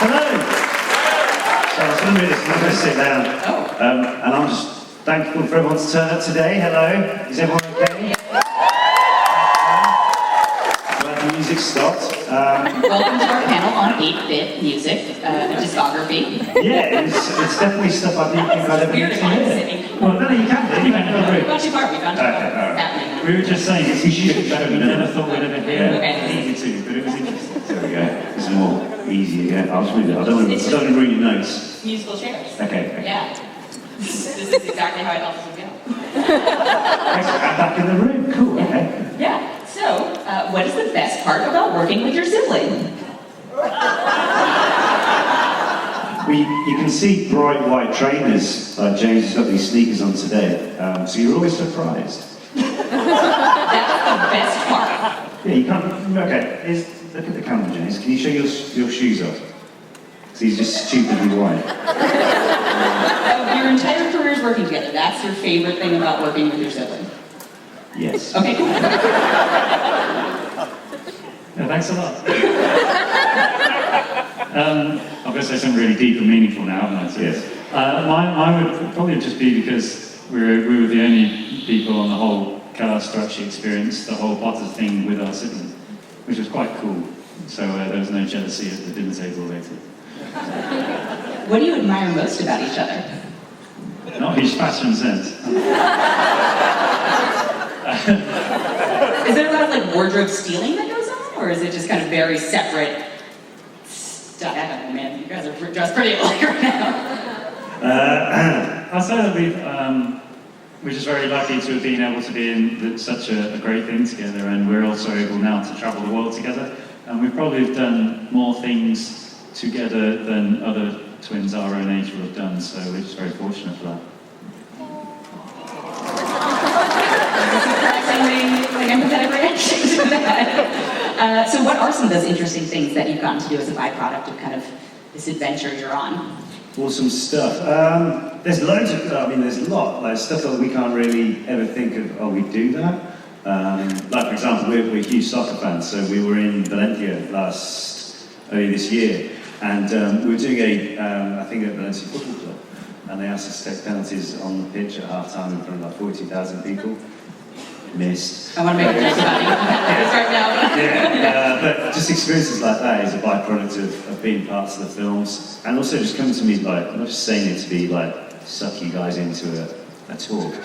Hello. So I was going to do this, I'm going to sit down. And I'm just thankful for everyone to turn up today. Hello. Is everyone okay? Glad the music stopped. Welcome to our panel on 8-bit music, discography. Yeah, it's definitely stuff I didn't think I'd ever need to hear. Well, no, you can do. You can go through. We've gone too far. We've gone too far. Okay, all right. Happening. We were just saying it's a huge show. We never thought we'd ever hear it. Okay. Easy to, but it was interesting. There we go. This is more easy again. I'll just read it. I don't want to read your notes. Musical chairs. Okay. Yeah. This is exactly how it helps us go. I'm back in the room. Cool. Okay. Yeah. So, what is the best part about working with your sibling? Well, you can see bright white trainers. James has got these sneakers on today, so you're always surprised. That's the best part. Yeah, you can't. Okay, look at the camera, James. Can you show your shoes off? Because he's just stupidly white. Your entire career is working together. That's your favorite thing about working with your sibling? Yes. Okay, cool. Yeah, thanks a lot. I'm going to say something really deep and meaningful now, haven't I? So, Yes. Mine would probably just be because we were the only people on the whole cast to actually experience the whole Potter thing with our siblings, which was quite cool. So there was no jealousy at the dinner table later. What do you admire most about each other? Not his fashion sense. Is there a lot of like wardrobe stealing that goes on, or is it just kind of very separate stuff? I don't know, man. You guys are dressed pretty alike right now. I'll say that we're just very lucky to have been able to be in such a great thing together, and we're also able now to travel the world together. And we've probably done more things together than other twins our own age will have done, so we're just very fortunate for that. Surprisingly, empathetic reaction to that. So what are some of those interesting things that you've gotten to do as a byproduct of kind of this adventure you're on? Awesome stuff. There's loads of. There's a lot. Like stuff that we can't really ever think of. Oh, we do that. Like for example, we're huge soccer fans, so we were in Valencia earlier this year, and we were doing I think at Valencia Football Club, and they asked us to take penalties on the pitch at half-time in front of like 40,000 people. Missed. I want to make a joke about you right now. Yeah, but just experiences like that is a byproduct of being parts of the films, and also just coming to me like, I'm not just saying it to be like, suck you guys into a talk,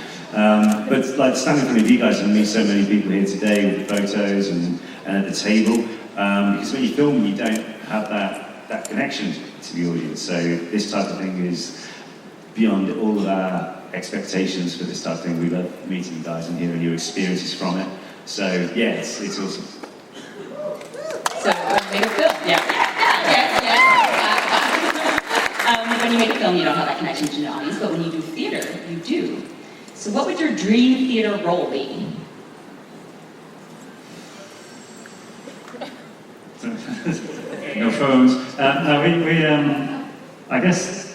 but like standing in front of you guys and meet so many people here today with the photos and at the table, because when you film you don't have that connection to the audience, so this type of thing is beyond all of our expectations for this type of thing. We love meeting you guys and hearing your experiences from it. So yeah, it's awesome. So when you make a film, yeah. When you make a film, you don't have that connection to the audience, but when you do theater, you do. So what would your dream theater role be? No phones. I guess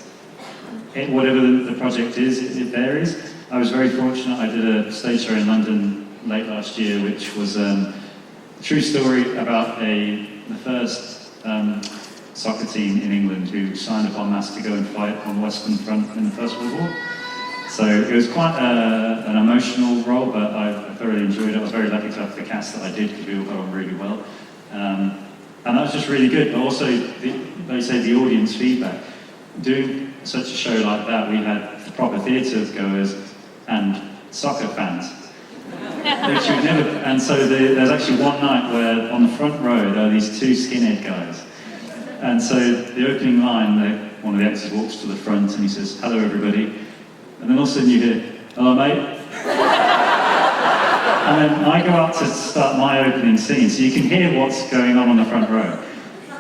whatever the project is, it varies. I was very fortunate. I did a stage show in London late last year, which was a true story about the first soccer team in England who signed up en masse to go and fight on the Western Front in the First World War. So it was quite an emotional role, but I thoroughly enjoyed it. I was very lucky to have the cast that I did because we all got on really well. And that was just really good, but also, they say the audience feedback. Doing such a show like that, we had proper theatre goers and soccer fans, which we'd never. And so there's actually one night where on the front row there are these two skinhead guys, and so the opening line, one of the actors walks to the front and he says, "Hello everybody," and then all of a sudden you hear, "Hello mate," and then I go up to start my opening scene, so you can hear what's going on the front row,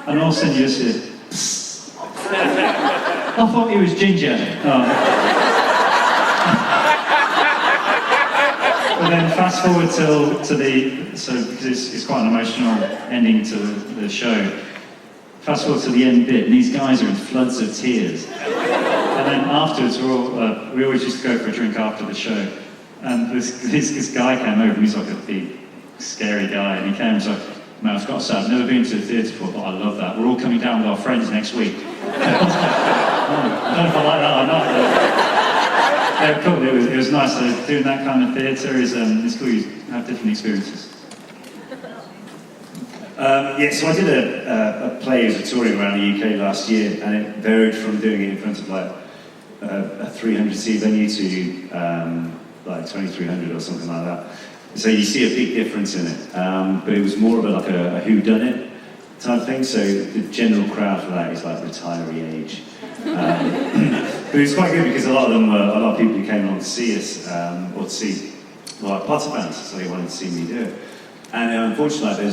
and all of a sudden you just hear, "Psst." I thought he was ginger. Oh. But then fast forward because it's quite an emotional ending to the show. Fast forward to the end bit, and these guys are in floods of tears. And then afterwards, we always used to go for a drink after the show. And this guy came over, and he's like a big, scary guy, and he came and was like, Man, I've got to say, I've never been to the theatre before, but I love that. We're all coming down with our friends next week. I don't know if I like that or not. Yeah, cool. It was nice. Doing that kind of theatre is cool. You have different experiences. So I did a play as a touring around the UK last year, and it varied from doing it in front of like a 300-seat venue to like 2,300 or something like that. So you see a big difference in it, but it was more of like a whodunit type thing. So the general crowd for that is like retiree age. But it was quite good because a lot of people who came along to see us or to see like Potter bands, so they wanted to see me do it. And unfortunately,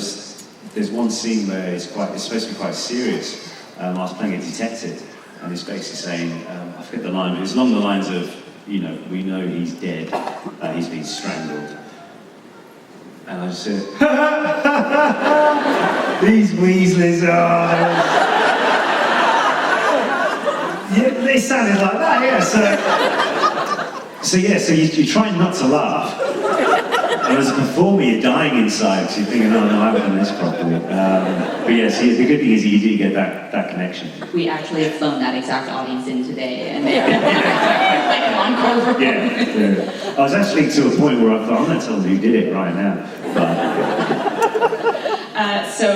there's one scene where it's supposed to be quite serious. I was playing a detective, and it's basically saying, I forget the line, but it's along the lines of, we know he's dead, he's been strangled. And I just said, these Weasleys are... Yeah, they sounded like that, yeah. So you try not to laugh. And as a performer, you're dying inside, so you're thinking, oh no, I haven't done this properly. But yes, the good thing is you do get that connection. We actually have flown that exact audience in today, and they're like an encore performance. Yeah. I was actually to a point where I thought, I'm going to tell them who did it right now. So,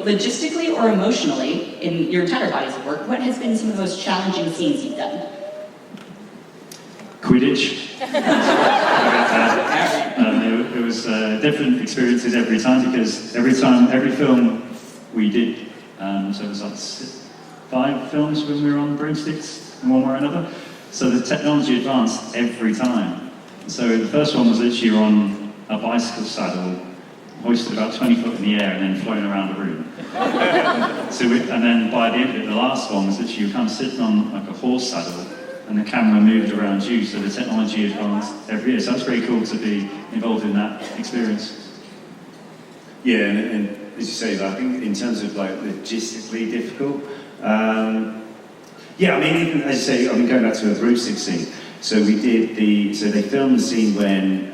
logistically or emotionally, in your entire bodies of work, what has been some of the most challenging scenes you've done? Quidditch. It was different experiences every time, because every film we did, so it was like 5 films when we were on broomsticks in one way or another. So the technology advanced every time. So the first one was literally you're on a bicycle saddle, hoisted about 20 foot in the air and then flown around a room. And then by the end of it, the last one was literally you were kind of sitting on like a horse saddle and the camera moved around you, so the technology advanced every year. So that's very cool to be involved in that experience. Yeah, and as you say, I think in terms of like logistically difficult, even as you say, I've been going back to a broomstick scene. So they filmed the scene when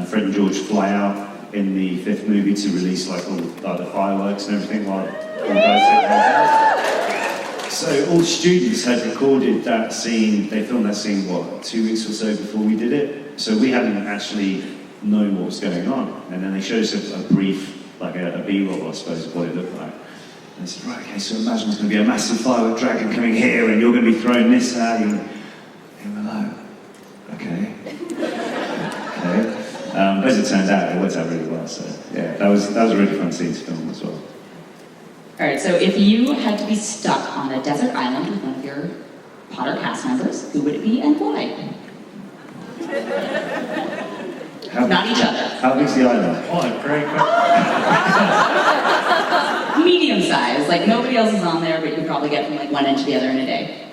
Fred and George fly out in the 5th movie to release like all the fireworks and everything while all the guys take out. So all the students had recorded that scene, they filmed that scene, 2 weeks or so before we did it? So we hadn't actually known what was going on. And then they showed us a brief, like a B-roll, I suppose, of what it looked like. And they said, right, okay, so imagine there's going to be a massive firework dragon coming here and you're going to be throwing this out. And we're like, okay. But as it turns out, it worked out really well. So yeah, that was a really fun scene to film as well. All right, so if you had to be stuck on a desert island with one of your Potter cast members, who would it be and why? Not each other. How big's the island? What a great question. Medium size, like nobody else is on there, but you could probably get from like one end to the other in a day.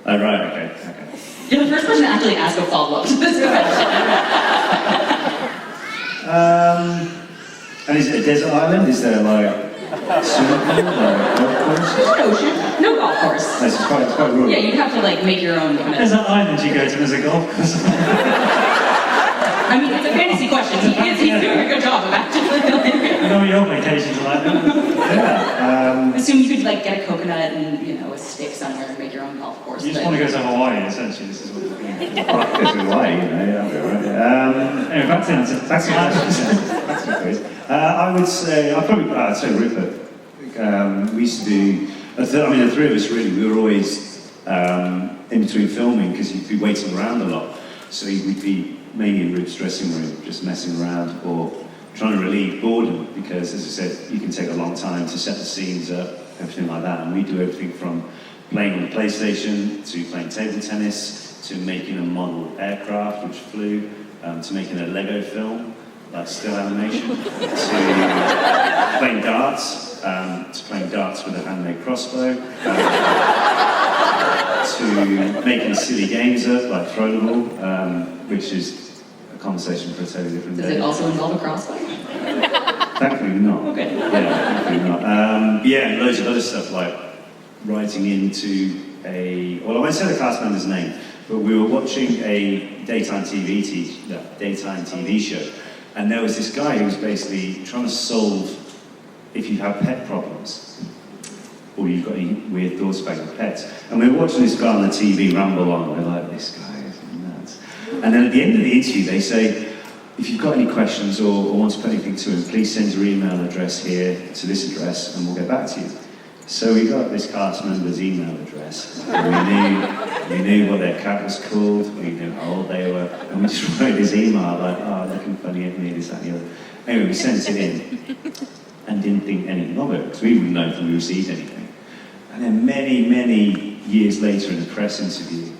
Oh, right, okay. You're the first person to actually ask a follow-up to this question. And is it a desert island? Is there like swimming pool or golf course? There's an ocean, no golf course. It's quite rural. Yeah, you'd have to like make your own kind of... There's an island you go to as a golf course. I mean, it's a fantasy question. He's doing a good job of actually... I know your vacations are like that. Yeah. Assume you could like get a coconut and, a stick somewhere and make your own golf course. You just want to go to Hawaii, essentially. This is what you're doing. Well, I could go to Hawaii, yeah, right. Anyway, back to the quiz. I would say, I'd say Rupert. We used to do, the 3 of us really, we were always in between filming because you'd be waiting around a lot. So we'd be mainly in Rupert's dressing room, just messing around or trying to relieve boredom because, as I said, you can take a long time to set the scenes up, everything like that. And we do everything from playing on the PlayStation to playing table tennis to making a model aircraft which flew, to making a Lego film, like still animation, to playing darts, with a handmade crossbow, to making silly games up, like throw the ball, which is a conversation for a totally different day. Does it also involve a crossbow? Thankfully not. Okay. Yeah, thankfully not. And loads of other stuff like writing into I won't say the cast member's name, but we were watching a daytime TV show, and there was this guy who was basically trying to solve if you have pet problems, or you've got any weird thoughts about your pets. And we're watching this guy on the TV ramble on, and we're like, this guy is nuts. And then at the end of the interview, they say, if you've got any questions or want to put anything to him, please send your email address here to this address, and we'll get back to you. So we got this cast member's email address, and we knew what their cat was called, we knew how old they were, and we just wrote his email like, oh, looking funny at me, this, that, and the other. Anyway, we sent it in, and didn't think anything of it, because we wouldn't know if we received anything. And then many years later in a press interview,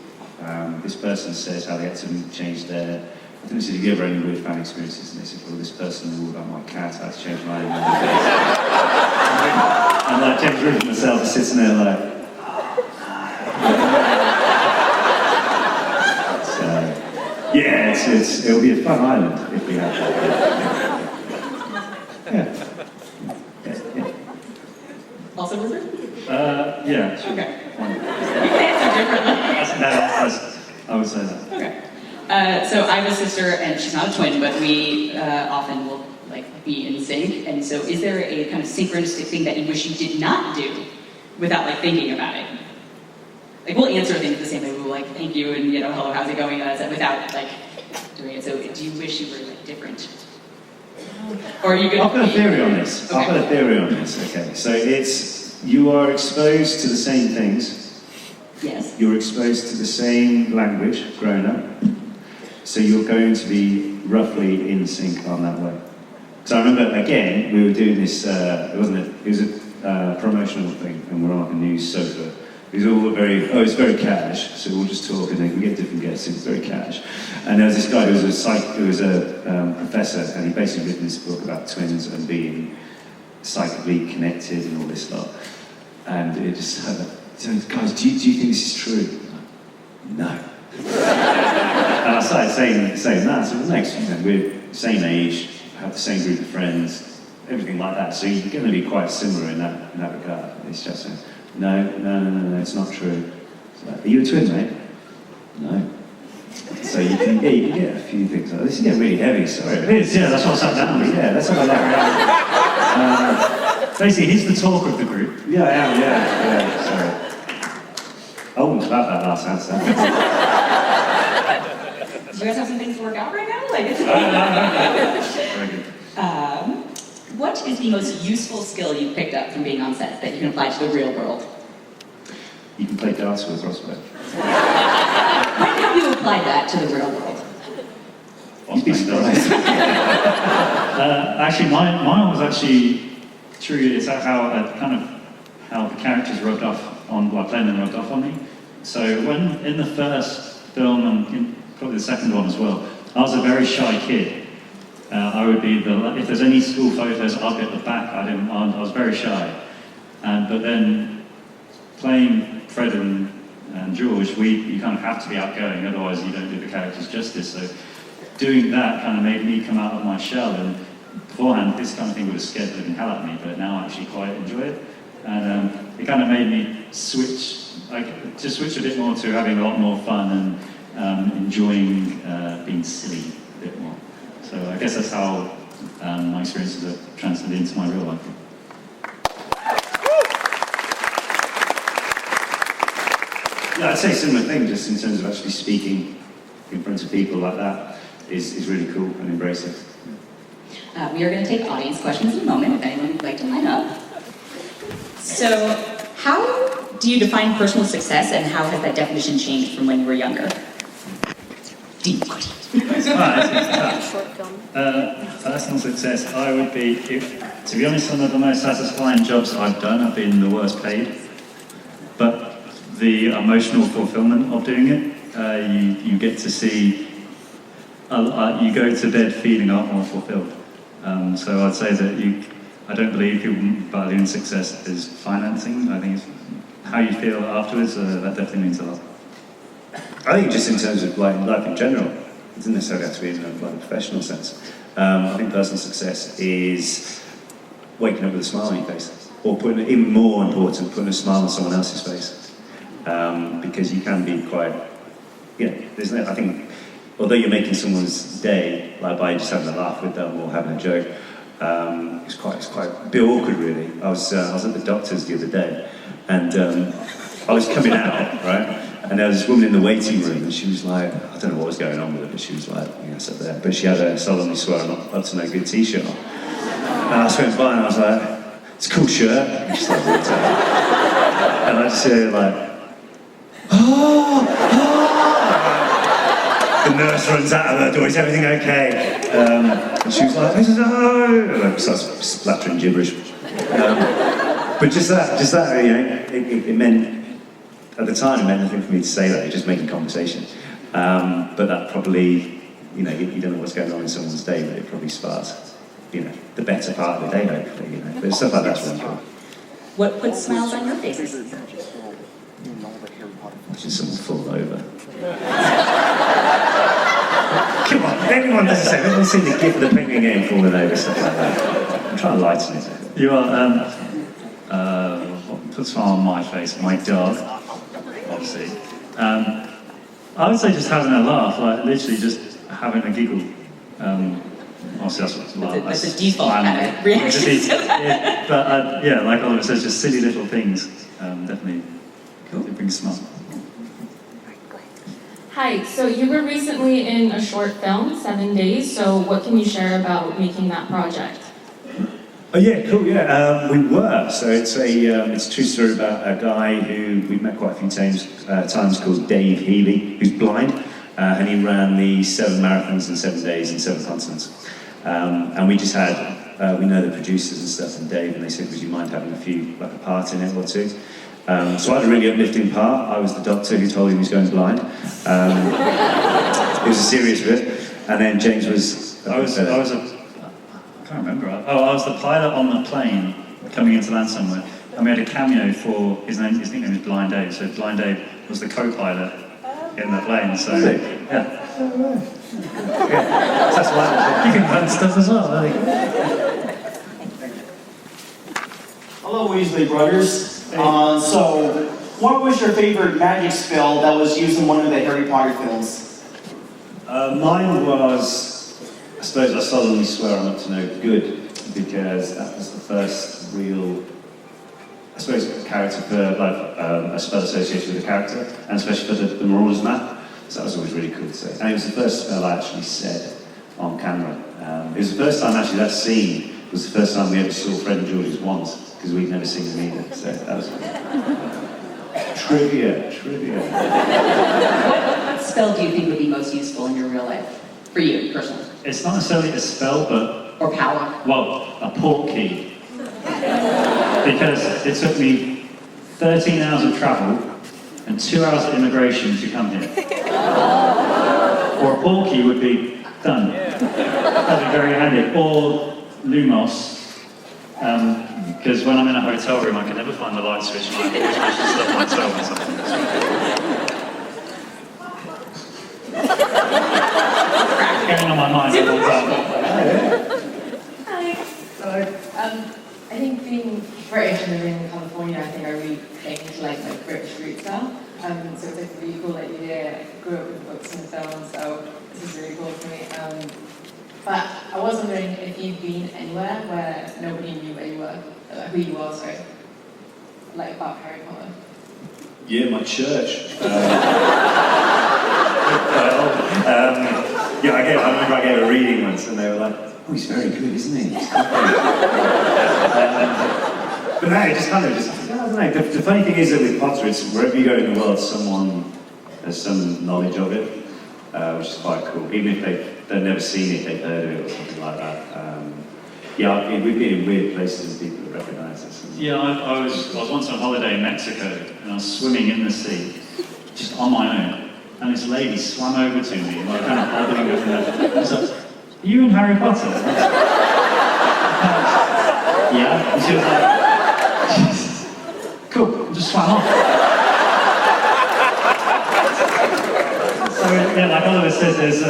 this person says how they had to change their, I think they said, have you ever had any weird fan experiences? And they said, well, this person knew all about my cat, I had to change my email address. And like James Rubin myself is sitting there like, so, yeah, it'll be a fun island if we have that. Yeah. Also Rupert? Yeah, sure. Okay. You can answer differently. I would say that. Okay. So I have a sister, and she's not a twin, but we often will be in sync. And so, is there a kind of synchronistic thing that you wish you did not do without thinking about it? We'll answer things the same way. We'll thank you and hello, how's it going? Without doing it. So, do you wish you were different? Or are you good? I've got a theory on this. Okay. I've got a theory on this. Okay, so you are exposed to the same things. Yes. You're exposed to the same language growing up. So you're going to be roughly in sync on that way. So I remember, again, we were doing this, it was a promotional thing, and we're on a news sofa. It was all it's very cash, so we'll just talk, and then we get different guests, it was very cash. And there was this guy who was a professor, and he basically written this book about twins and being psychically connected and all this stuff. And it just so, guys, do you think this is true? No. And I started saying that, so next, we're same age, have the same group of friends, everything like that. So you're going to be quite similar in that regard. It's just saying, no, it's not true. Are you a twin, mate? No. So you can get a few things like this. Is getting really heavy, sorry. It is, yeah, that's what I sat down with. Yeah, let's have a look. Basically, he's the talk of the group. Yeah, I am, yeah, sorry. I wouldn't clap that last answer. Do you guys have some things to work out right now? Very good. What is the most useful skill you've picked up from being on set that you can apply to the real world? You can play darts with Roswell. When have you applied that to the real world? You'd be surprised. Actually, mine was actually true. It's how the characters rubbed off on, playing them rubbed off on me. So when in the first film and in probably the second one as well, I was a very shy kid. I would be if there's any school photos, I'll be at the back. I was very shy. But then playing Fred and George, you kind of have to be outgoing, otherwise you don't do the characters justice. So doing that kind of made me come out of my shell. And beforehand, this kind of thing would have scared the living hell out of me, but now I actually quite enjoy it. And it kind of made me switch a bit more to having a lot more fun and enjoying being silly a bit more. So I guess that's how my experiences have translated into my real life. Yeah, I'd say a similar thing, just in terms of actually speaking in front of people like that is really cool, and embrace it. We are going to take audience questions in a moment, if anyone would like to line up. So, how do you define personal success, and how has that definition changed from when you were younger? Deep question. Personal success, I would be, to be honest, some of the most satisfying jobs I've done have been the worst paid. But the emotional fulfillment of doing it, you get to see, you go to bed feeling a lot more fulfilled. So I'd say that I don't believe people valuing success is financing. I think it's how you feel afterwards, that definitely means a lot. I think just in terms of life in general, it doesn't necessarily have to be in a professional sense. I think personal success is waking up with a smile on your face, or even more important, putting a smile on someone else's face, because you can be quite, I think, although you're making someone's day, by just having a laugh with them or having a joke, It's quite a bit awkward, really. I was at the doctor's the other day, and I was coming out, right? And there was this woman in the waiting room, and she was like, I don't know what was going on with her, but she was like, I sat there. But she had a solemnly swear up to no good t-shirt on. And I just went by and I was like, it's a cool shirt. And she's like, walked out. And I just hear like, oh. The nurse runs out of her door, is everything okay? And she was like, I said, oh. And I starts splattering gibberish. But just that, it meant, at the time, it meant nothing for me to say that, it was just making conversation. But that probably, you don't know what's going on in someone's day, but it probably sparks, the better part of the day, hopefully, But stuff like that's really cool. What puts smiles on your faces? Watching someone fall over. Come on, everyone does the same. Everyone's seen the gift of the penguin game falling over, stuff like that. I'm trying to lighten it. You are, what puts a smile on my face? My dog, obviously. I would say just having a laugh, like literally just having a giggle. Obviously that's what That's a default kind of reaction to that. But like Oliver says, just silly little things. Definitely it brings a smile. Hi, so you were recently in a short film, 7 Days, so what can you share about making that project? Oh yeah, cool, yeah. We were. So it's a true story about a guy who we've met quite a few times called Dave Healy, who's blind, and he ran the 7 marathons in 7 days in 7 continents. And we just had, we know the producers and stuff and Dave, and they said, would you mind having a part in it or two? So I had a really uplifting part. I was the doctor who told him he was going blind. It was a serious bit. And then James was... I can't remember. I was the pilot on the plane coming into land somewhere. And we had a cameo for, his nickname is Blind Dave. So Blind Dave was the co-pilot in the plane. So, yeah. That's why You can learn stuff as well, I think. Hello, Weasley brothers. So, what was your favorite magic spell that was used in one of the Harry Potter films? Mine was, I suppose I solemnly swear I'm up to no good, because that was the first real, I suppose, character for, a spell associated with a character, and especially for the Marauders map. So that was always really cool to say. And it was the first spell I actually said on camera. It was the first time actually that scene was the first time we ever saw Fred and George's wands, because we'd never seen them either. So that was trivia. What spell do you think would be most useful in your real life? For you, personally? It's not necessarily a spell, but... Or power? Well, a port key. Because it took me 13 hours of travel and 2 hours of immigration to come here. Or a port key would be done. That'd be very handy. Or Lumos. Because when I'm in a hotel room, I can never find the light switch, and I always wish to stuff myself or something. Getting on my mind all the time. Hi. I think being British and living in California, I think I really came to like my British roots now. So it's like really cool that you grew up with books and films, so this is really cool for me. But I was wondering if you've been anywhere where nobody knew where you were, who you are, sorry, like about Harry Potter. Yeah, my church. I remember I gave a reading once, and they were like, "Oh, he's very good, isn't he?" But no, it just I don't know. The funny thing is that with Potter, it's wherever you go in the world, someone has some knowledge of it, which is quite cool. Even if they've never seen it, they've heard of it or something like that. We've been in weird places and people recognise us. Yeah, I was once on holiday in Mexico, and I was swimming in the sea, just on my own, and this lady swam over to me, like kind of holding me from there. She was like, "Are you in Harry Potter?" Yeah, and she was like, "Cool," and just swam off. So yeah, like Oliver says, there's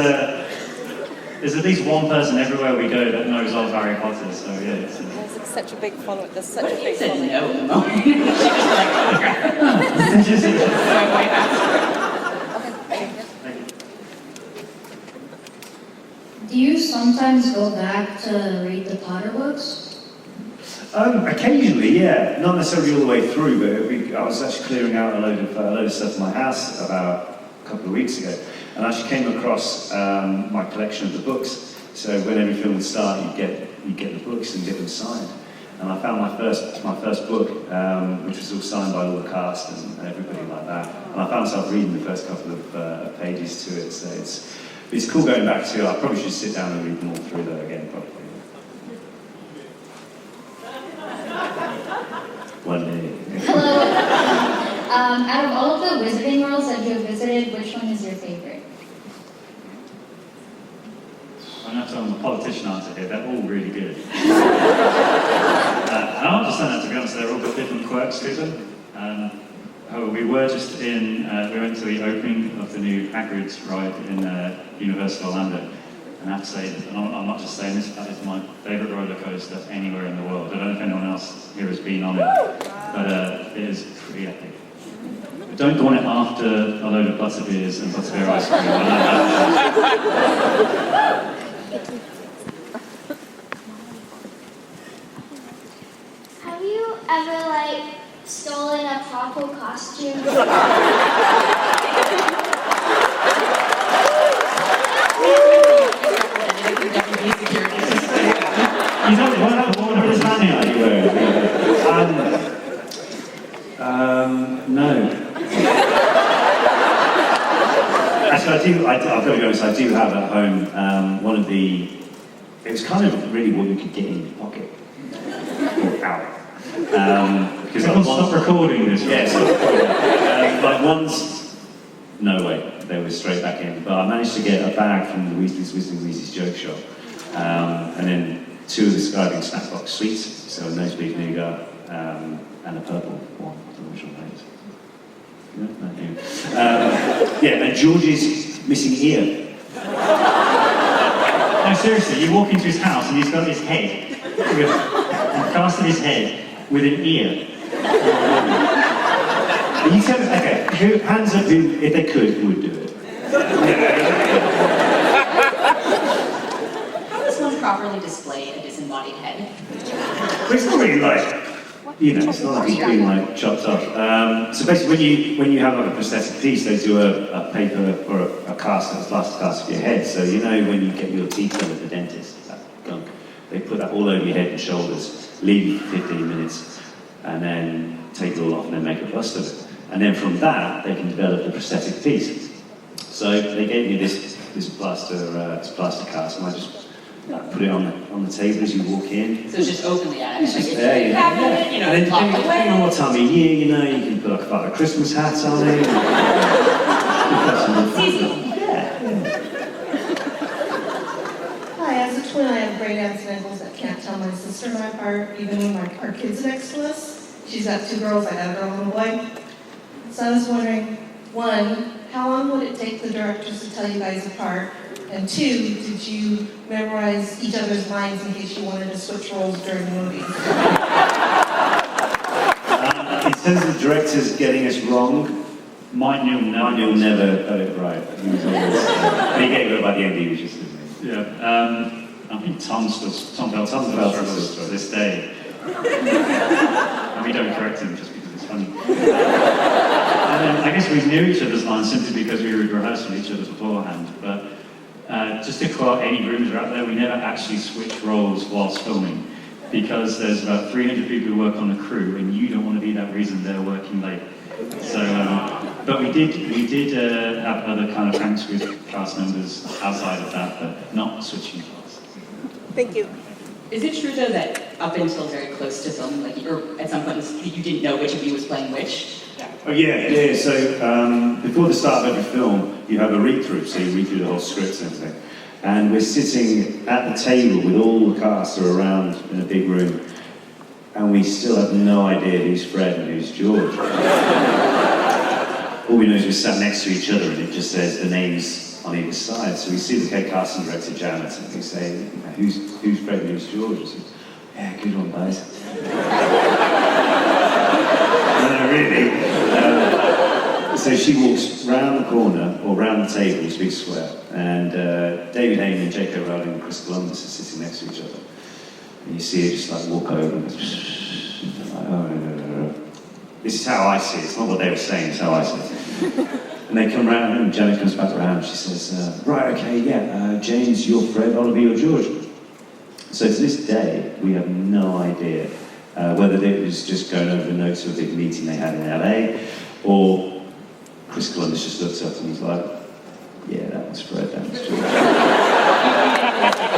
at least one person everywhere we go that knows of Harry Potter. So yeah, it's There's such a big following. There's such a big said following. no at the moment. She just like, oh crap. Way faster. Do you sometimes go back to read the Potter books? Occasionally, yeah. Not necessarily all the way through, but I was actually clearing out a load of stuff in my house about a couple of weeks ago, and I actually came across my collection of the books. So when every film would start, you get the books and get them signed. And I found my first book, which was all signed by all the cast and everybody like that. And I found myself reading the first couple of pages to it. So it's cool going back to. I probably should sit down and read them all through though again, probably. One day. Hello. Out of all of the wizarding worlds that you have visited, which one is your favorite? I'm not telling the politician answer here, they're all really good. And I'll just say that, to be honest, they're all got different quirks to them. We were just we went to the opening of the new Hagrid's ride in Universal Orlando. And I have to say, and I'm not just saying this, that is my favourite roller coaster anywhere in the world. I don't know if anyone else here has been on it, but it is pretty epic. But don't go on it after a load of butterbeers and butterbeer ice cream. Have you ever, stolen a proper costume? What does that mean? Are you wearing? No. Actually, I've got to be honest, I do have at home one of the. It was kind of really what you could get in your pocket. Out. Because I'll stop recording this. Yeah, stop recording. Ones, no way, they were straight back in. But I managed to get a bag from the Weasley's joke shop, and then 2 of the Skiving snack box sweets, so a nosebleed nougat and a purple one. I don't know which one that is. Yeah, and George's missing ear. No, seriously, you walk into his house and he's got his head, cast of his head with an ear. You tell me, okay, hands up who, if they could, would do it. How does one properly display a disembodied head? But it's not really it's not like it's being chopped off. So basically, when you have a prosthetic piece, they do a paper or a cast, a plaster cast of your head. So when you get your teeth done at the dentist, that gunk, they put that all over your head and shoulders, leave you for 15 minutes, and then take it all off and then make a bust of it. And then from that, they can develop the prosthetic piece. So they gave me this plaster cast, and I just put it on the table as you walk in. So it's just openly at it. It's just there, you know. And then depending on what time of year, you can put a Father Christmas hat on it. Seasonal. Hi, as a twin, I have great aunts and uncles that can't tell my sister and I apart, even when our kids next to us. She's got 2 girls, I have a girl and a boy. So I was wondering, 1, how long would it take the directors to tell you guys apart? And 2, did you memorize each other's lines in case you wanted to switch roles during the movie? In terms of directors getting us wrong, Mine Neil never got it right. He was always, he gave it by the end, he was just I think Tom Phelps struggles to this day. And we don't correct him just because it's funny. And then I guess we knew each other's lines simply because we would rehearse with each other beforehand. But just to quote any groomers out there, we never actually switch roles whilst filming because there's about 300 people who work on the crew, and you don't want to be that reason they're working late. So, but we did have other kind of pranks with cast members outside of that, but not switching roles. Thank you. Is it true though that up until very close to filming, or at some point, you didn't know which of you was playing which? Oh yeah. So before the start of every film, you have a read-through, so you read through the whole script and everything. And we're sitting at the table with all the cast are around in a big room, and we still have no idea who's Fred and who's George. All we know is we sat next to each other, and it just says the names on either side. So we see the casting director Janet, and we say, "Who's Fred and who's George?" He says, "Yeah, good one, guys." No, really. So she walks round the corner, or round around the table, this big square, and David Hayman, J.K. Rowling, and Chris Columbus are sitting next to each other. And you see her just like walk over and like, oh, no. This is how I see it. It's not what they were saying, it's how I see it. And they come round, and Janet comes back around, and she says, right, okay, yeah, James, you're Fred, Oliver, you're George. So to this day, we have no idea whether it was just going over the notes of a big meeting they had in LA, or Chris Columbus just looks up and he's like, yeah, that was Fred, that was George. A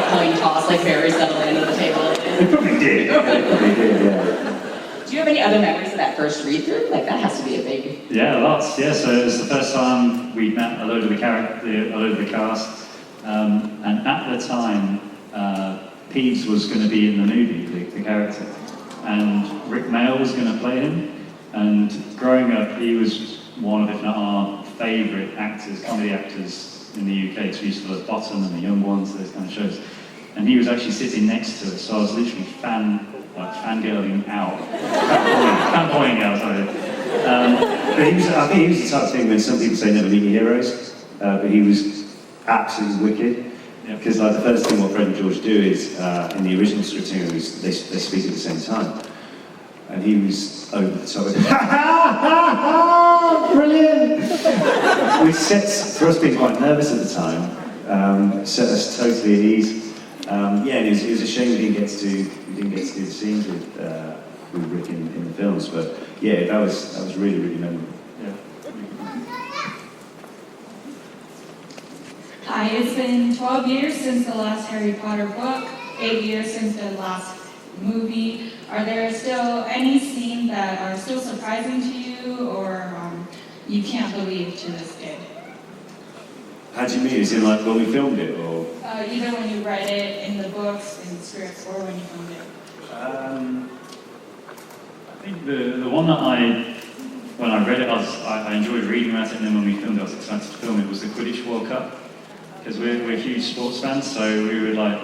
coin toss, like very subtly under the table. They probably did. Yeah. Do you have any other memories of that first read-through? Like, that has to be a big... Yeah, lots. Yeah, so it was the first time we met a load of the cast, and at the time, Peeves was going to be in the movie, the character, and Rick Mail was going to play him. And growing up, he was one of, if not our favourite actors, comedy actors in the UK. So we used to love Bottom and The Young Ones, those kind of shows. And he was actually sitting next to us, so I was literally fangirling out, fanboying out, sorry. But I think he was the type of thing when some people say never meet your heroes, but he was absolutely wicked. Because like the first thing what Fred and George do is, in the original scripting, they speak at the same time. And he was over the top of it. Ha ha ha! Brilliant! Which sets, for us being quite nervous at the time, set us totally at ease. And it was a shame we didn't get to do the scenes with Rick in the films, but yeah, that was really, really memorable. Yeah. Hi, it's been 12 years since the last Harry Potter book, 8 years since the last movie. Are there still any scenes that are still surprising to you, or you can't believe to this day? How do you mean? Is it like when we filmed it, or? Either when you read it in the books, in the scripts, or when you filmed it. I think the one that when I read it, I enjoyed reading about it, and then when we filmed it, I was excited to film it, was the Quidditch World Cup. Because we're huge sports fans, so we were like,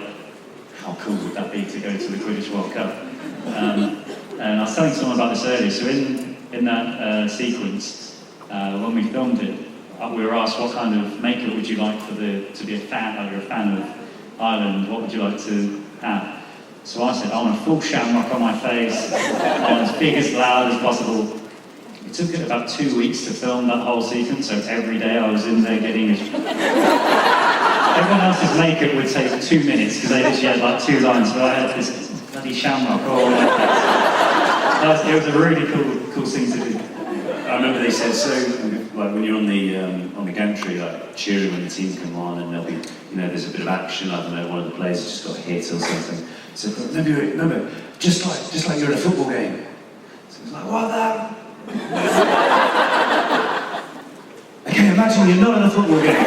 how cool would that be to go to the Quidditch World Cup? And I was telling someone about this earlier, so in that sequence, when we filmed it, we were asked what kind of makeup would you like to be a fan, like you're a fan of Ireland, what would you like to have? So I said, I want a full shamrock on my face, I want as big as loud as possible. It took it about 2 weeks to film that whole sequence, so every day I was in there getting everyone else's makeup would take 2 minutes because they literally had like 2 lines, but I had this bloody shamrock all over my face. It was a really cool thing to do. I remember they said, so like when you're on the gantry, like cheering when the team come on, and there'll be, there's a bit of action. I don't know, one of the players has just got hit or something. So remember, just like you're in a football game. So it's like, what the? Okay, imagine you're not in a football game.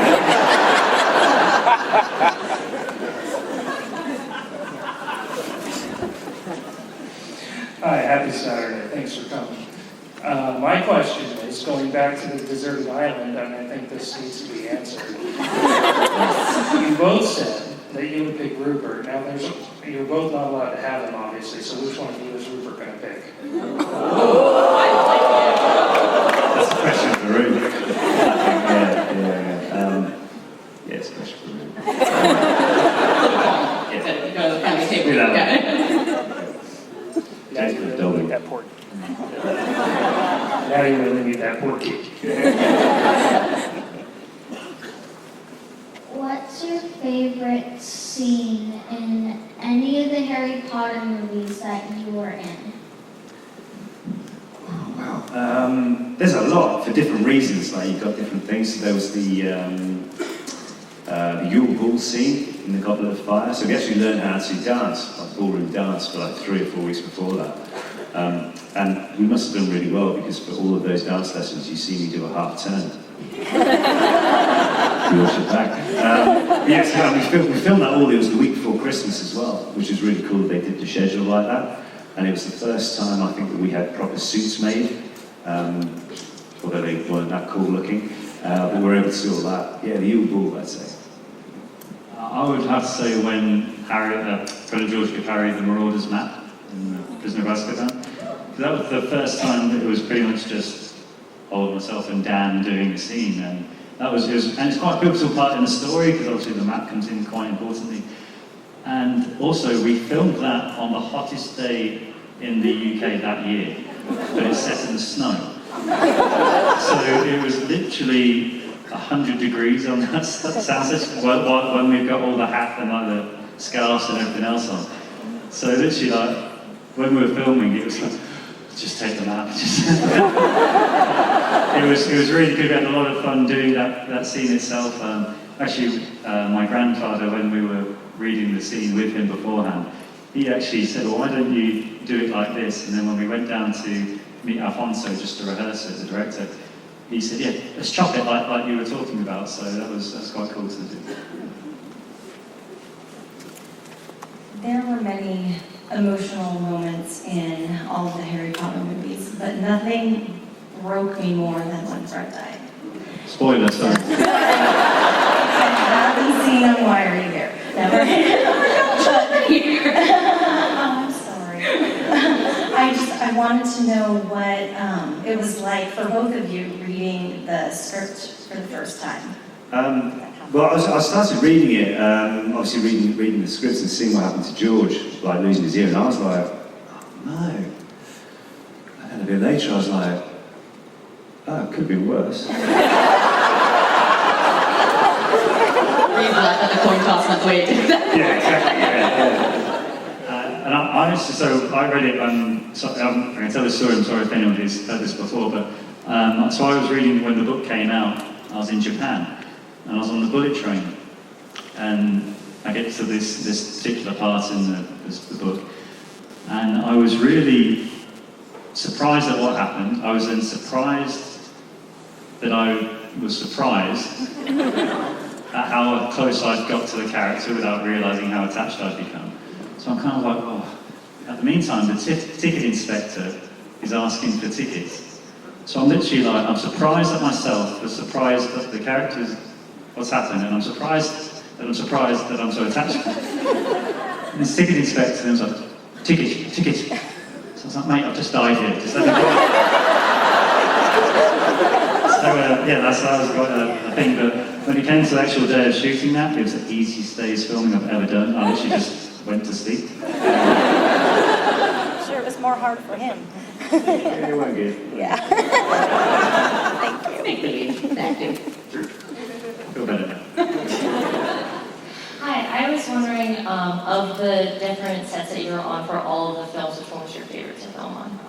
Hi, happy Saturday. Thanks for coming. My question is, going back to the deserted island, and I think this needs to be answered. You both said that you would pick Rupert. Now, you're both not allowed to have him, obviously, so which one of you is Rupert going to pick? That's a question for Rupert. Yeah, it's a question for Rupert. Go to the family table. Now you really need that pork. Now you really need that pork cake. What's your favorite scene in any of the Harry Potter movies that you were in? There's a lot for different reasons. Like you've got different things. So there was the Yule Ball scene in the Goblet of Fire. So we actually learned how to dance, like ballroom dance, for like 3 or 4 weeks before that. And we must have done really well because for all of those dance lessons, you see me do a half turn. We watch it back. We filmed that all. It was the week before Christmas as well, which was really cool. They did the schedule like that, and it was the first time I think that we had proper suits made, although they weren't that cool looking. But we were able to do all that. Yeah, the Yule Ball, I'd say. I would have to say when Fred and George could carry the Marauders map in Prisoner of Azkaban. That was the first time that it was pretty much just Oliver, myself and Dan doing the scene, and that was, and it's quite a pivotal part in the story because obviously the map comes in quite importantly. And also we filmed that on the hottest day in the UK that year, but it's set in the snow. So it was literally 100 degrees on that soundstage when we've got all the hat and like the scarves and everything else on. So literally, like when we were filming, it was like, just take them out. It was really good. We had a lot of fun doing that scene itself. Actually, my grandfather, when we were reading the scene with him beforehand, he actually said, well, why don't you do it like this? And then when we went down to meet Alfonso just to rehearse it, the director, he said, yeah, let's chop it like you were talking about. So that's quite cool to do. There were many emotional moments in all of the Harry Potter movies, but nothing broke me more than when Fred died. Spoiler, sorry. I haven't seen him. Why are you here? Never. I'm sorry. I wanted to know what it was like for both of you reading the script for the first time. Well, I started reading it, obviously reading the scripts and seeing what happened to George, like losing his ear, and I was like, oh no. And then a bit later I was like, oh, it could have been worse. At the coin toss, not the way it did that. Yeah, exactly. Yeah. And I honestly, so I read it. I'm going to tell this story. I'm sorry if anyone has heard this before, but so I was reading when the book came out. I was in Japan, and I was on the bullet train, and I get to this particular part in the book, and I was really surprised at what happened. I was then surprised that I was surprised at how close I'd got to the character without realising how attached I'd become. So I'm kind of like, oh. At the meantime, the ticket inspector is asking for tickets. So I'm literally like, I'm surprised at myself, but surprised at the characters, what's happened, and I'm surprised that I'm so attached. And this ticket inspector was like, ticket. So I was like, mate, I've just died here, just let me go. So yeah, that was quite a thing, but when it came to the actual day of shooting that, it was the easiest day's filming I've ever done. I literally just went to sleep. I'm sure it was more hard for him. Yeah, it went good. Yeah. Thank you. Feel better now. Hi, I was wondering, of the different sets that you were on for all of the films, which one was your favorite to film on?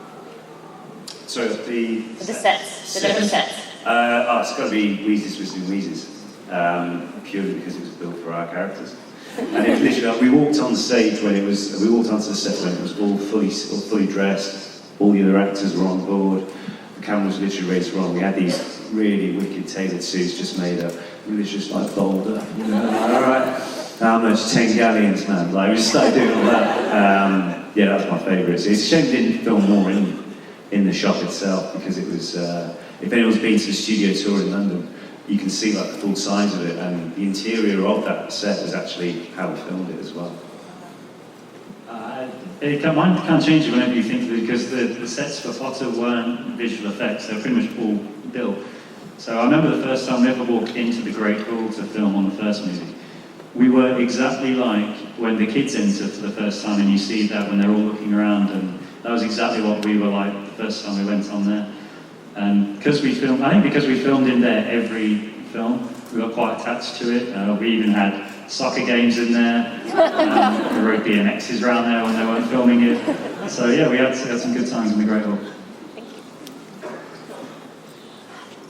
So the sets, the different sets. It's got to be Weasley's Wizarding Wheezes, purely because it was built for our characters. And it was literally like, we walked on stage when we walked onto the set when it was all fully dressed, all the other actors were on board, the camera was literally ready to roll. We had these really wicked tailored suits just made up. We were just like bowled up, you know, like, all right, how much 10 galleons, man? Like, we just started doing all that. Yeah, that was my favourite. It's a shame we didn't film more in the shop itself, because it was, if anyone's been to the studio tour in London, you can see like the full size of it, and the interior of that set was actually how we filmed it as well. Mine can't change whenever you think of it, because the sets for Potter weren't visual effects, they were pretty much all built. So I remember the first time we ever walked into the Great Hall to film on the first movie. We were exactly like when the kids enter for the first time, and you see that when they're all looking around, and that was exactly what we were like the first time we went on there. And because we filmed in there every film, we got quite attached to it. We even had soccer games in there. We rode BMXs around there when they weren't filming it. So yeah, we had some good times in the Great Hall.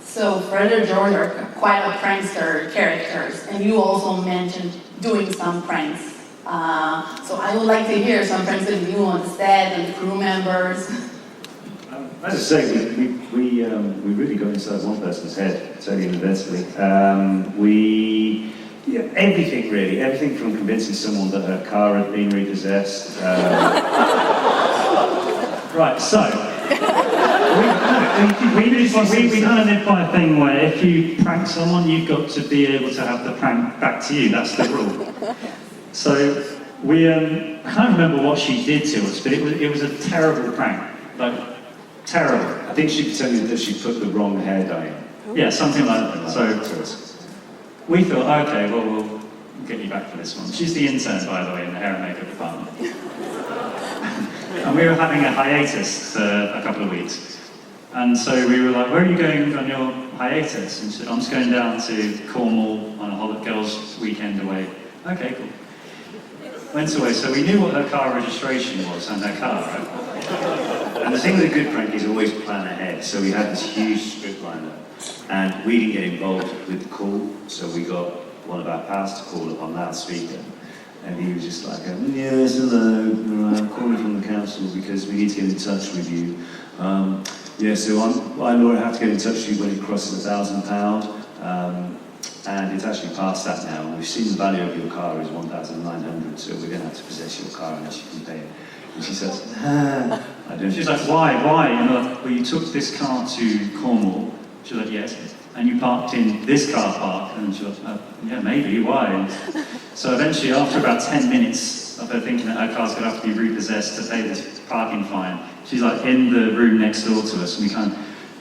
So Fred and George are quite a prankster characters, and you also mentioned doing some pranks. So I would like to hear some pranks that you do on the set and the crew members. As I say, we really got inside one person's head, totally inadvertently. Everything really, everything from convincing someone that her car had been repossessed. Right, so we kind of live by a thing where if you prank someone, you've got to be able to have the prank back to you. That's the rule. So we, I can't remember what she did to us, but it was a terrible prank, like terrible. I think she pretended that she put the wrong hair dye in. Yeah, something like that. So we thought, okay, well, we'll get you back for this one. She's the intern, by the way, in the hair and makeup department. And we were having a hiatus for a couple of weeks. And so we were like, where are you going on your hiatus? And she said, I'm just going down to Cornwall on a girls' weekend away. Okay, cool. Went away, so we knew what her car registration was and her car, right? And the thing with a good prank is always plan ahead. So we had this huge script lineup, and we didn't get involved with the call, so we got one of our pals to call up on loudspeaker, and he was just like, yes, hello, I'm calling from the council because we need to get in touch with you. Yeah, so I, Laura, have to get in touch with you when it crosses £1,000, and it's actually past that now. We've seen the value of your car is 1,900, so we're going to have to possess your car unless you can pay it. And she says, I don't. She's like, why? And we're like, well, you took this car to Cornwall. She's like, yes. And you parked in this car park. And she was like, yeah, maybe, why? And so eventually, after about 10 minutes of her thinking that her car's going to have to be repossessed to pay this parking fine, she's like in the room next door to us, and we can't.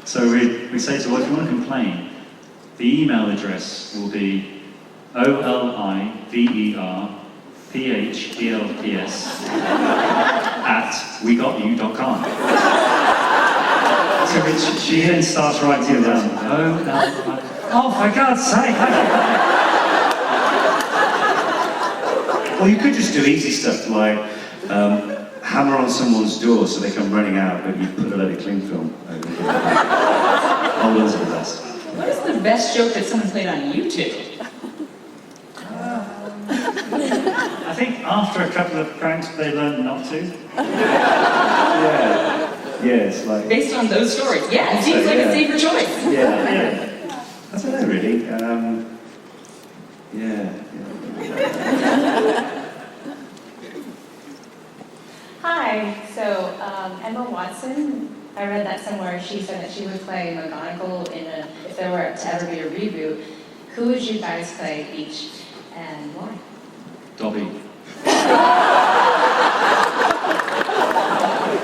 So we say to her, well, if you want to complain, the email address will be oliverphelps@wegotyou.com. So she then starts writing down, oh, for God's sake! Well, you could just do easy stuff like hammer on someone's door so they come running out, but you put a load of cling film over it. Oh, those are the best. What is the best joke that someone played on YouTube? I think after a couple of pranks, they learned not to. Yeah, it's like... Based on those stories, yeah, it seems like a safer choice. Yeah. I don't know, really. Hi, so Emma Watson, I read that somewhere, she said that she would play McGonagall if there were to ever be a reboot. Who would you guys play each and why? Dobby.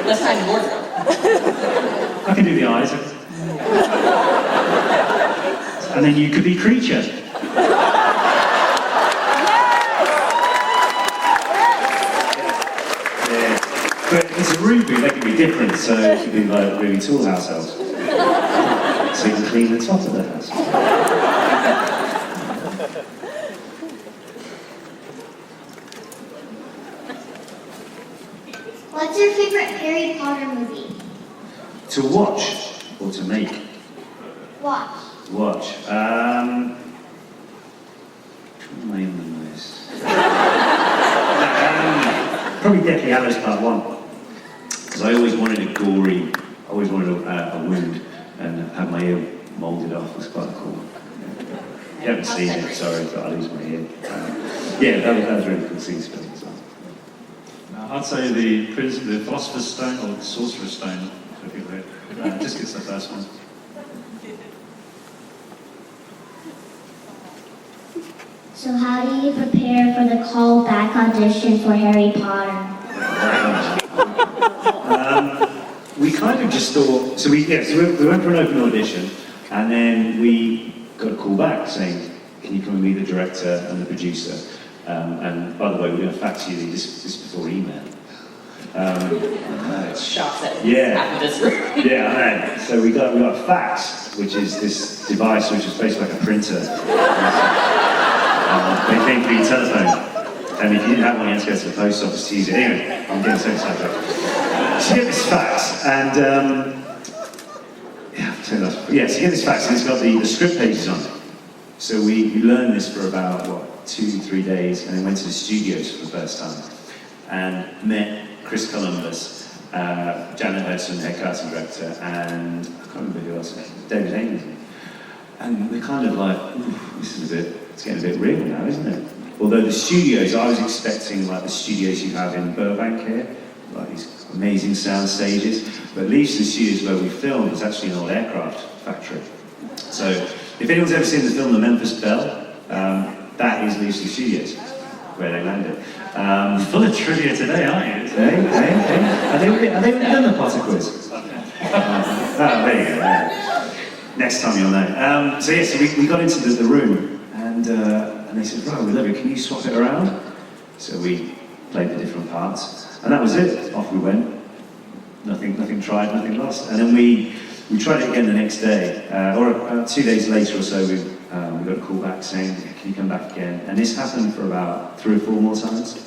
Let's find the wardrobe. I can do the eyes. And then you could be Creature. But if it's a reboot, that could be different, so it could be like really tall house elves. So you can clean the top of the house. What's your favorite Harry Potter movie? To watch or to make? Watch. Watch. Which one am I in the most? Probably Deathly Hallows Part 1. Because I always wanted a wound and have my ear moulded off. It was quite cool. You haven't seen it, sorry, but I lose my ear. That was really cool scene spelling as well. I'd say the Philosopher's Stone or the Sorcerer's Stone, if you would. Just gets the first one. So how do you prepare for the callback audition for Harry Potter? We kind of just thought, so we went for an open audition, and then we got a call back saying, can you come and be the director and the producer? And by the way, we're going to fax you this before email. Shocked that yeah, this room. Yeah, I know. So we got a fax, which is this device which is basically like a printer. They came through your telephone, and if you didn't have one, you had to go to the post office to use it. Anyway, I'm getting so excited. So you get this fax, and so you get this fax, and it's got the script pages on it. So we learned this for about 2-3 days, and then went to the studios for the first time, and met Chris Columbus, Janet Hudson, head casting director, and I can't remember who else, David Haynes. And we're kind of like, it's getting a bit real now, isn't it? Although the studios, I was expecting like the studios you have in Burbank here, like these amazing sound stages, but Leavesden Studios where we filmed was actually an old aircraft factory. So if anyone's ever seen the film The Memphis Belle, that is Leavesden Studios, where they landed. Full of trivia today, aren't you? Hey. Are they really done the Potter quiz? There you go. Next time you'll know. So we got into the room, and they said, right, we love it, can you swap it around? So we played the different parts, and that was it. Off we went. Nothing tried, nothing lost. And then we tried it again the next day, or 2 days later or so, we got a call back saying, can you come back again? And this happened for about 3 or 4 more times.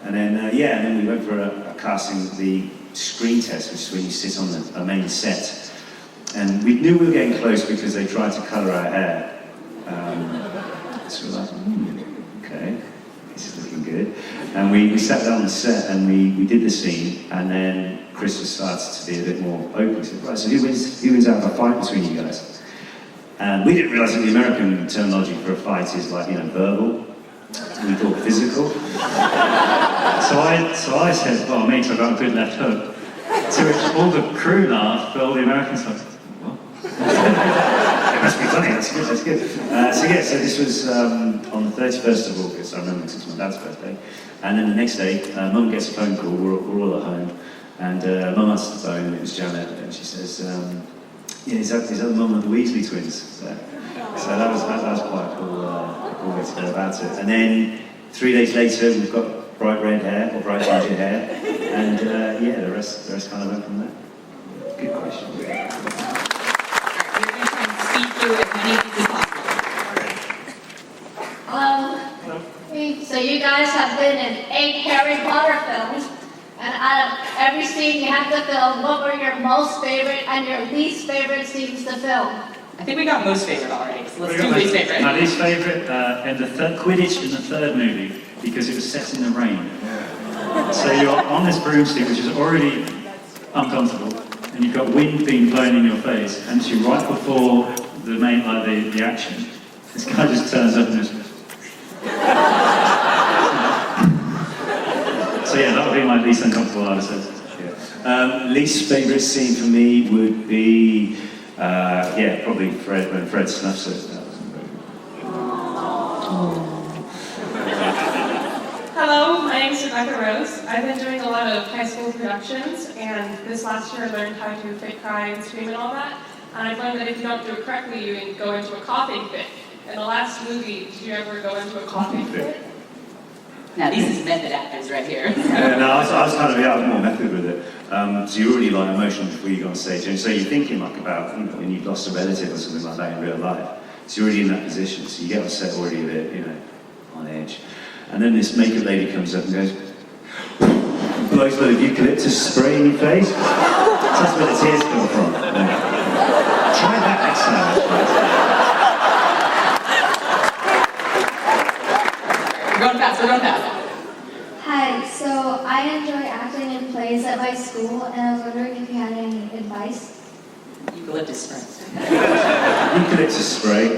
And then, and then we went for a casting, the screen test, which is when you sit on a main set. And we knew we were getting close because they tried to colour our hair. So we're like, okay, this is looking good. And we sat down on the set and we did the scene, and then Chris started to be a bit more open. He said, right, so who wins out of a fight between you guys? And we didn't realise that the American terminology for a fight is like, verbal. We thought physical. So I said, well, mate, I got a good left hook. To which all the crew laughed, but all the Americans laughed. What? It must be funny, that's good. So this was on the 31st of August, I remember because it's my dad's birthday. And then the next day, Mum gets a phone call, we're all at home, and Mum answered the phone, and it was Janet, and she says, is that the mum of the Weasley twins? So that was quite a cool way to go about it. And then 3 days later, we've got bright red hair, or bright ginger hair, and the rest kind of went from there. Good question. We're going to try and speed through as many of these as possible. So you guys have been in 8 Harry Potter films, and out of every scene you have to film, what were your most favorite and your least favorite scenes to film? I think we got most favorite already, so let's do least favorite. My least favourite, and the Quidditch in the 3rd movie, because it was set in the rain. So you're on this broomstick, which is already uncomfortable, and you've got wind being blown in your face, and so right before the main, the action, this guy just turns up and just... So yeah, that would be my least uncomfortable, I would say. Yeah. Least favourite scene for me would be, probably Fred, when Fred snuffs it. That wasn't very good. Hello, my name is Rebecca Rose. I've been doing a lot of high school productions, and this last year I learned how to fake cry and scream and all that. And I've learned that if you don't do it correctly, you can go into a coughing fit. In the last movie, did you ever go into a coughing fit? Now, these is method actors right here. I was more method with it. So you're already like emotional before you go on stage, and so you're thinking like about when you've lost a relative or something like that in real life. So you're already in that position, so you get on set already a bit, on edge. And then this makeup lady comes up and goes, blows a load of eucalyptus spray in your face. So that's where the tears come from. Try that next time. We're going fast. Hi, so I enjoy acting in plays at my school, and I was wondering if you had any advice? Eucalyptus spray. Eucalyptus spray.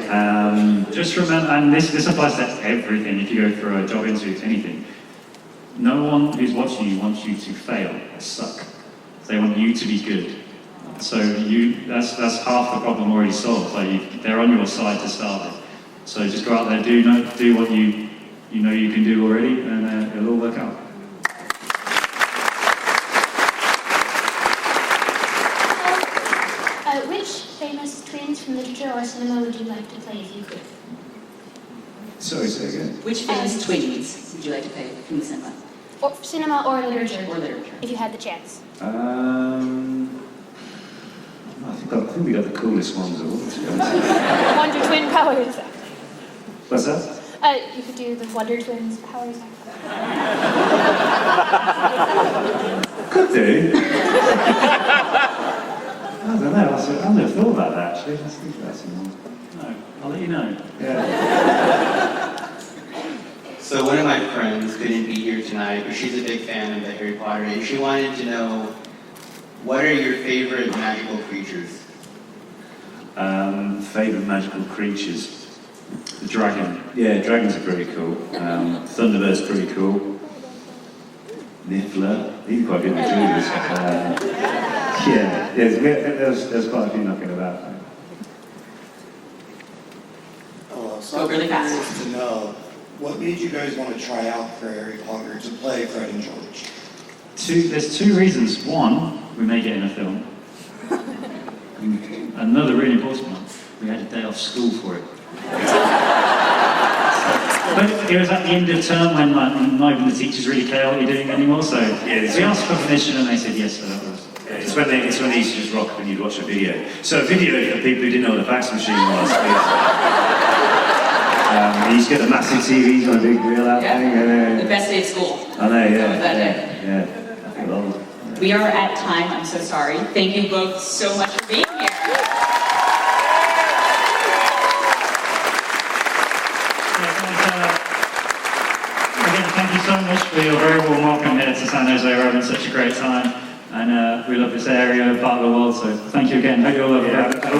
Just remember, and this applies to everything, if you go for a job interview, anything. No one who's watching you wants you to fail or suck. They want you to be good. So that's half the problem already solved. They're on your side to start with. So just go out there, do what you know you can do already, and it'll all work out. Which famous twins from literature or cinema would you like to play if you could? Sorry, say again. Which famous twins would you like to play from the cinema? Or cinema or literature? Or literature. If you had the chance. I think we got the coolest ones of all, to be honest. Wonder Twin powers. What's that? You could do the Wonder Twins powers. Could do. I don't know. I've never thought about that, actually. Let's think about some more. No, I'll let you know. Yeah. So one of my friends couldn't be here tonight, but she's a big fan of the Harry Potter, and she wanted to know, what are your favorite magical creatures? Favorite magical creatures? The dragon. Yeah, dragons are pretty cool. Thunderbird's pretty cool. Niffler, he's quite good with jewels. There's quite a few knocking about. Go really fast. To know, what made you guys want to try out for Harry Potter to play Fred and George? There's 2 reasons. One, we may get in a film. another really important one, we had a day off school for it. But it was at the end of term when like, not even the teachers really care what you're doing anymore, so we asked for permission and they said yes, so that was... It's when they used to just rock when you'd watch a video. So a video, for people who didn't know what a fax machine was, you used to get the massive TVs on a big reel out thing. The best day of school. I know, yeah. That day. Yeah. I feel old. We are at time, I'm so sorry. Thank you both so much for being here. Again, thank you so much for your very warm welcome here to San Jose. We're having such a great time, and we love this area, part of the world, so thank you again. Hope you all have a